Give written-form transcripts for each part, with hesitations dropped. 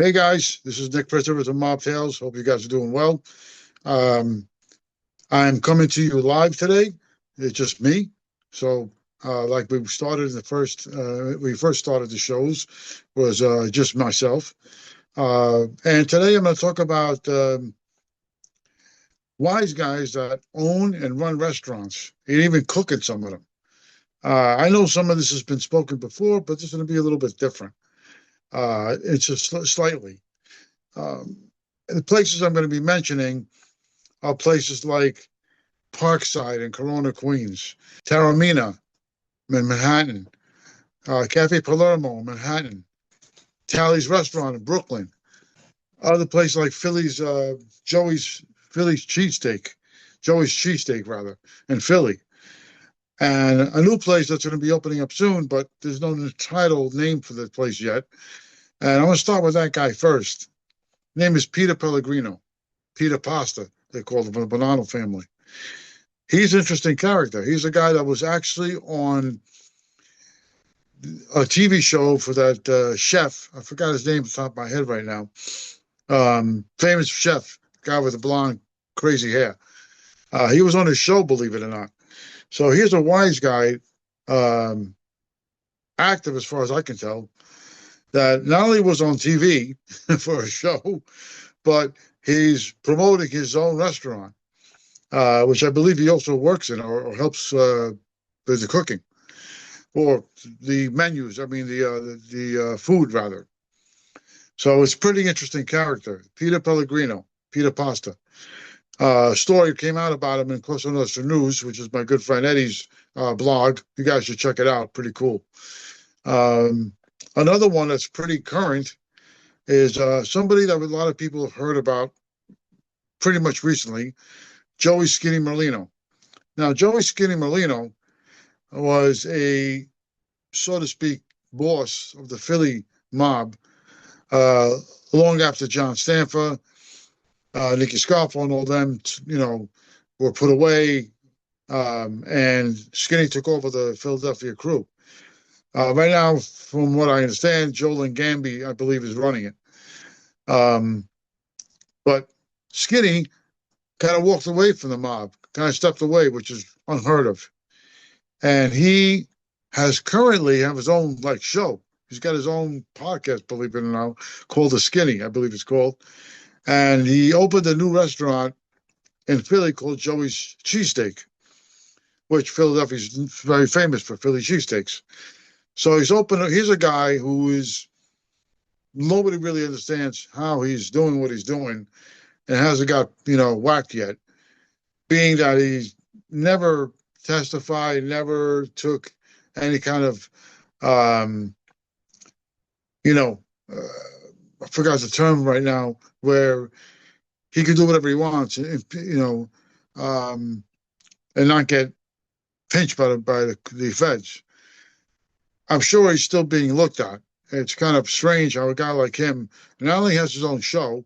Hey guys, this is Nick Pritchard with the Mob Tales. Hope you guys are doing well. Um, I'm coming to you live today. It's just me. So, like we first started the shows was just myself. And today I'm going to talk about wise guys that own and run restaurants and even cook at some of them. I know some of this has been spoken before, but this is going to be a little bit different. It's just slightly. Um, the places I'm going to be mentioning are places like Parkside in Corona, Queens, Taormina in Manhattan, Cafe Palermo in Manhattan, Tally's Restaurant in Brooklyn, other places like Joey's Cheesesteak, Joey's Cheesesteak rather, in Philly, and a new place that's going to be opening up soon, but there's no title name for the place yet. And I'm going to start with that guy first. Name is Peter Pellegrino, Peter Pasta, they call him, from the Bonanno family. He's an interesting character. He's a guy that was actually on a TV show for that chef. I forgot his name off the top of my head right now. Famous chef, guy with the blonde, crazy hair. He was on his show, believe it or not. So here's a wise guy, active as far as I can tell, that not only was on TV for a show, but he's promoting his own restaurant, which I believe he also works in or helps with the cooking or the menus. I mean, the food rather. So it's a pretty interesting character, Peter Pellegrino, Peter Pasta. Story came out about him in Cosa Nostra News, which is my good friend Eddie's blog. You guys should check it out. Pretty cool. Another one that's pretty current is somebody that a lot of people have heard about pretty much recently, Joey Skinny Merlino. Now, Joey Skinny Merlino was a, so to speak, boss of the Philly mob long after John Stanfa, Nicky Scarfo, and all them, were put away, and Skinny took over the Philadelphia crew. Right now, from what I understand, Joe Gambi, I believe, is running it. But Skinny kind of walked away from the mob, kind of stepped away, which is unheard of. And he has currently have his own show. He's got his own podcast, believe it or not, called The Skinny, I believe it's called. And he opened a new restaurant in Philly called Joey's Cheesesteak, which Philadelphia is very famous for Philly cheesesteaks. So he's a guy who is, nobody really understands how he's doing what he's doing and hasn't got, whacked yet, being that he's never testified, never took any kind of, I forgot the term right now, where he can do whatever he wants, and not get pinched by the feds. I'm sure he's still being looked at. It's kind of strange how a guy like him not only has his own show,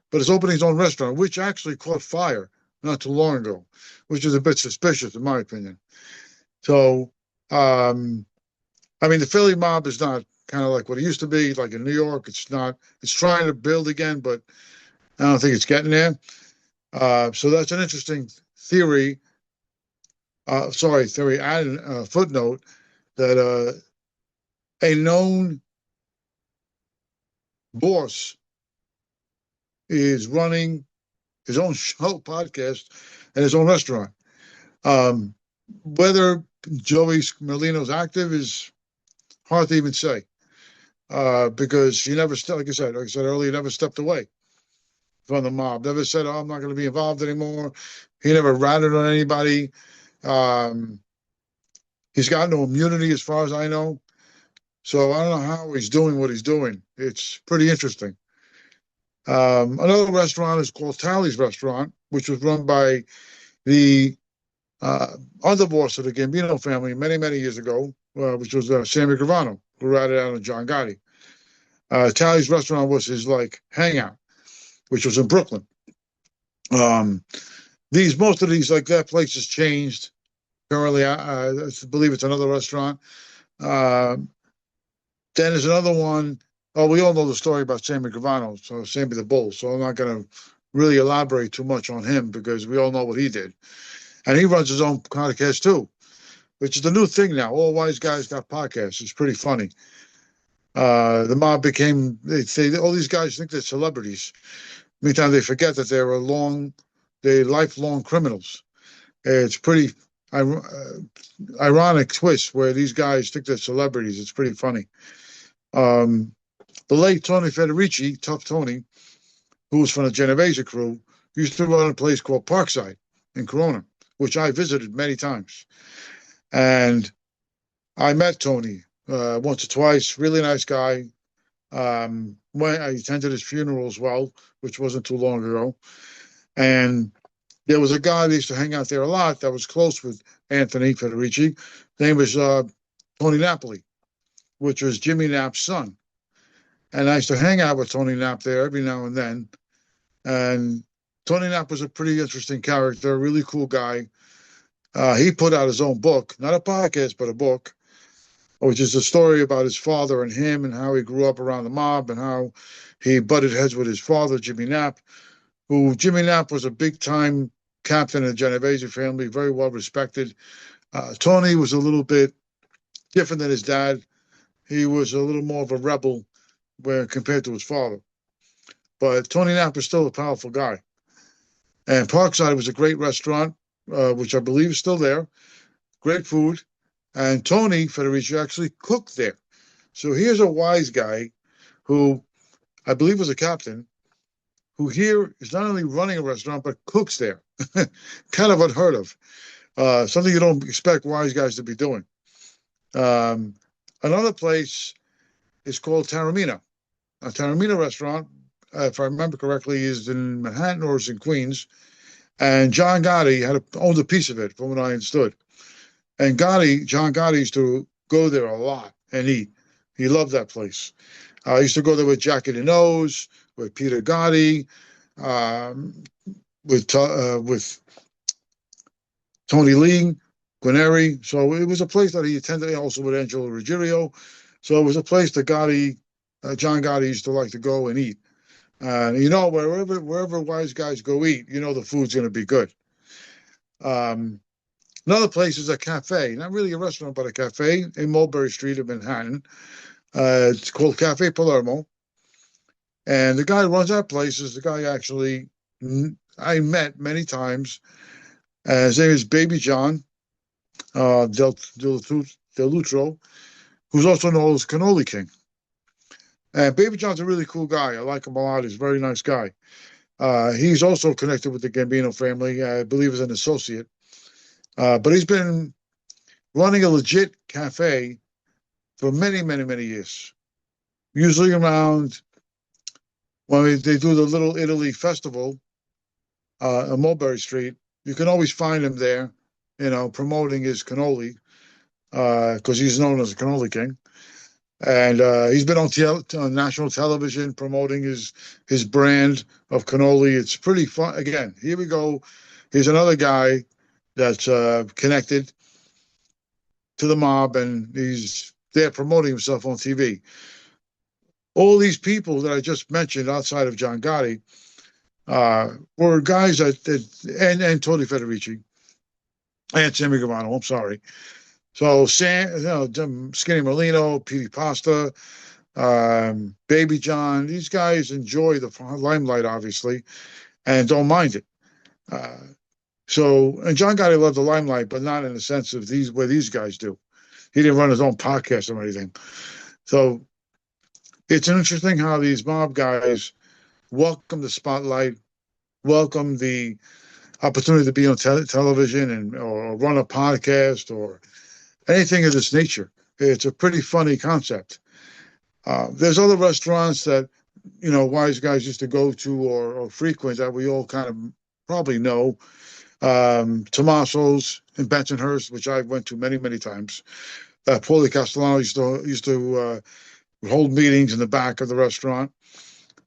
but is opening his own restaurant, which actually caught fire not too long ago, which is a bit suspicious in my opinion. So, the Philly mob is not kind of like what it used to be, like in New York. It's not. It's trying to build again, but I don't think it's getting there. So that's an interesting theory. Add a footnote that a known boss is running his own show, podcast, and his own restaurant. Whether Joey Merlino's active is hard to even say, because he never, like I said earlier, never stepped away from the mob. Never said, "Oh, I'm not going to be involved anymore." He never ratted on anybody. He's got no immunity, as far as I know. So I don't know how he's doing what he's doing. It's pretty interesting. Another restaurant is called Tally's Restaurant, which was run by the underboss of the Gambino family many, many years ago, which was Sammy Gravano, who ratted out on John Gotti. Tally's Restaurant was his hangout, which was in Brooklyn. Most of these that place has changed. Currently, I believe it's another restaurant. Then there's another one Oh, we all know the story about Sammy Gravano, so Sammy the Bull. So I'm not going to really elaborate too much on him because we all know what he did. And he runs his own podcast too, which is the new thing now. All wise guys got podcasts. It's pretty funny. The mob became, all these guys think they're celebrities. Meantime, they forget that they're lifelong criminals. It's pretty ironic twist where these guys think they're celebrities. It's pretty funny. The late Tony Federici, Tough Tony, who was from the Genovese crew, used to run a place called Parkside in Corona, which I visited many times. And I met Tony once or twice. Really nice guy. When I attended his funeral as well, which wasn't too long ago. And there was a guy that used to hang out there a lot that was close with Anthony Federici. His name was Tony Napoli, which was Jimmy Knapp's son. And I used to hang out with Tony Knapp there every now and then. And Tony Knapp was a pretty interesting character, a really cool guy. He put out his own book, not a podcast, but a book, which is a story about his father and him and how he grew up around the mob and how he butted heads with his father, Jimmy Knapp, who Jimmy Knapp was a big-time captain in the Genovese family, very well respected. Tony was a little bit different than his dad. He was a little more of a rebel compared to his father. But Tony Knapp was still a powerful guy. And Parkside was a great restaurant, which I believe is still there. Great food. And Tony Federici actually cooked there. So here's a wise guy who I believe was a captain, who here is not only running a restaurant, but cooks there. Kind of unheard of. Something you don't expect wise guys to be doing. Another place is called Taormina. A Taormina restaurant, if I remember correctly, is in Manhattan or is in Queens. And John Gotti owned a piece of it, from what I understood. And John Gotti used to go there a lot and eat. He loved that place. I used to go there with Jackie the Nose, with Peter Gotti, with Tony Lee, Guarneri. So it was a place that he attended, also with Angelo Ruggiero. So it was a place that John Gotti used to like to go and eat. And wherever wise guys go eat, the food's going to be good. Another place is a cafe, not really a restaurant, but a cafe in Mulberry Street in Manhattan. It's called Cafe Palermo. And the guy who runs that place is the guy actually I met many times. His name is Baby John Del Lutro, who's also known as Cannoli King. And Baby John's a really cool guy. I like him a lot. He's a very nice guy. He's also connected with the Gambino family. I believe as an associate. But he's been running a legit cafe for many, many, many years. Usually around when they do the Little Italy Festival on Mulberry Street, you can always find him there, promoting his cannoli, because he's known as the Cannoli King. And he's been on national television promoting his brand of cannoli. It's pretty fun. Again, here we go. Here's another guy that's connected to the mob, and he's there promoting himself on TV. All these people that I just mentioned outside of John Gotti were guys and Tony Federici and Sammy Gravano, I'm sorry. So Skinny Merlino, Petey Pasta, Baby John, these guys enjoy the limelight, obviously, and don't mind it. And John Gotti loved the limelight, but not in the sense of where these guys do. He didn't run his own podcast or anything. So it's interesting how these mob guys welcome the spotlight, welcome the opportunity to be on television or run a podcast or anything of this nature. It's a pretty funny concept. There's other restaurants that, wise guys used to go to or frequent that we all kind of probably know. Tommaso's in Bensonhurst, which I went to many, many times. Paulie Castellano used to hold meetings in the back of the restaurant.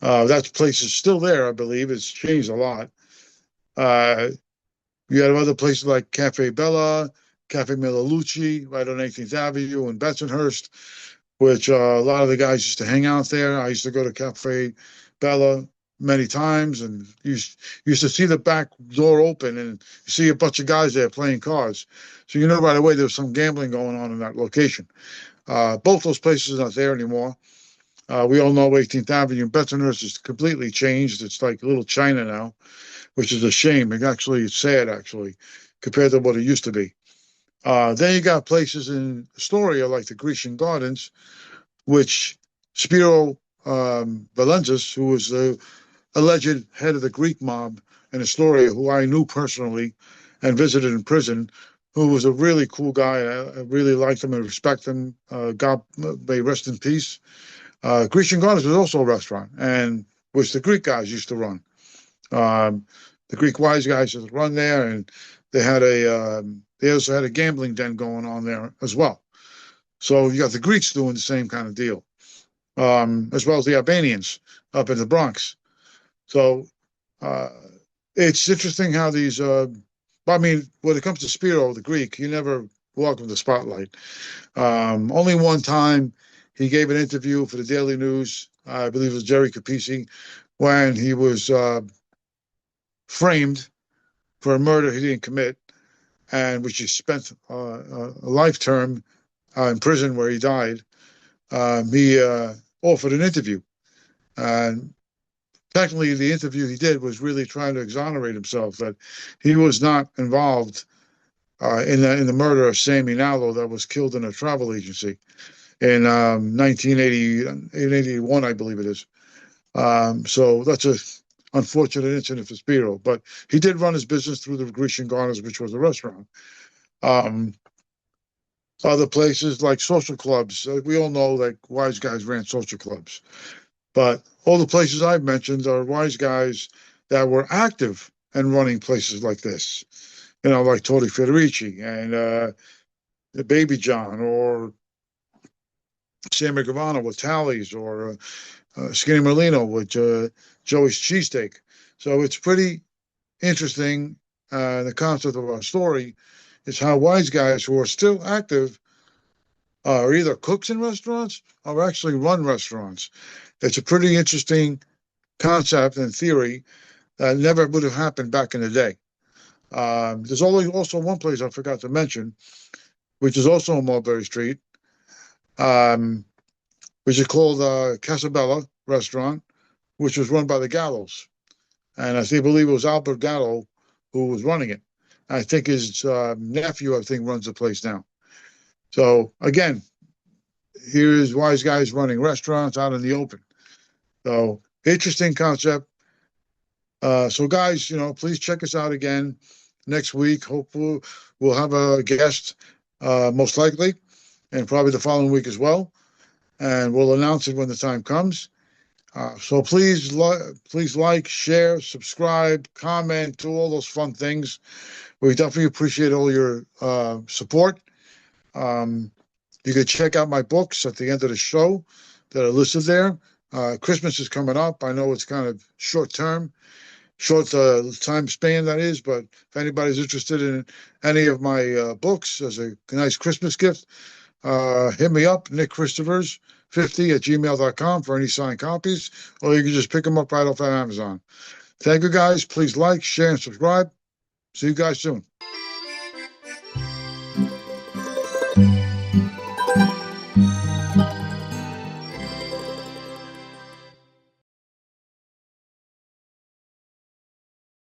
That place is still there, I believe. It's changed a lot. You have other places like Cafe Bella, Cafe Milalucci, right on 18th Avenue in Bensonhurst, which a lot of the guys used to hang out there. I used to go to Cafe Bella many times, and used to see the back door open, and you see a bunch of guys there playing cards. So you know right away there was some gambling going on in that location. Both those places are not there anymore. We all know 18th Avenue in Bensonhurst is completely changed. It's like a little China now, which is a shame. It's sad, actually, compared to what it used to be. Then you got places in Astoria like the Grecian Gardens, which Spiro Valenzis, who was the alleged head of the Greek mob in Astoria, who I knew personally and visited in prison, who was a really cool guy. I really liked him and respect him. God may rest in peace. Grecian Gardens was also a restaurant, and which the Greek guys used to run. The Greek wise guys used to run there, and they also had a gambling den going on there as well. So you got the Greeks doing the same kind of deal, as well as the Albanians up in the Bronx. So it's interesting how these. I mean, when it comes to Spiro, the Greek, he never welcomed the spotlight. Only one time he gave an interview for the Daily News. I believe it was Jerry Capisi, when he was framed for a murder he didn't commit, and which he spent a life term in prison where he died. He offered an interview, and technically the interview he did was really trying to exonerate himself that he was not involved in the murder of Sammy Nallo that was killed in a travel agency in 1981, I believe it is. So that's a unfortunate incident for Spiro, but he did run his business through the Grecian Gardens, which was a restaurant. Other places like social clubs, we all know that wise guys ran social clubs, but all the places I've mentioned are wise guys that were active in running places like this, like Tony Federici and Baby John, or Sammy Gravano with Tallies, or Skinny Merlino with Joey's Cheesesteak. So it's pretty interesting. The concept of our story is how wise guys who are still active are either cooks in restaurants or actually run restaurants. It's a pretty interesting concept and theory that never would have happened back in the day. There's also one place I forgot to mention, which is also on Mulberry Street, which is called Casabella Restaurant, which was run by the Gallos. And I believe it was Albert Gallo who was running it. I think his nephew, runs the place now. So again, here's wise guys running restaurants out in the open. So interesting concept. So guys, please check us out again next week. Hopefully we'll have a guest, most likely, and probably the following week as well. And we'll announce it when the time comes. So please like, share, subscribe, comment, do all those fun things. We definitely appreciate all your support. You can check out my books at the end of the show that are listed there. Christmas is coming up. I know it's kind of short time span, that is, but if anybody's interested in any of my books as a nice Christmas gift, hit me up, Nick Christophers 50@gmail.com for any signed copies, or you can just pick them up right off of Amazon. Thank you, guys. Please like, share, and subscribe. See you guys soon.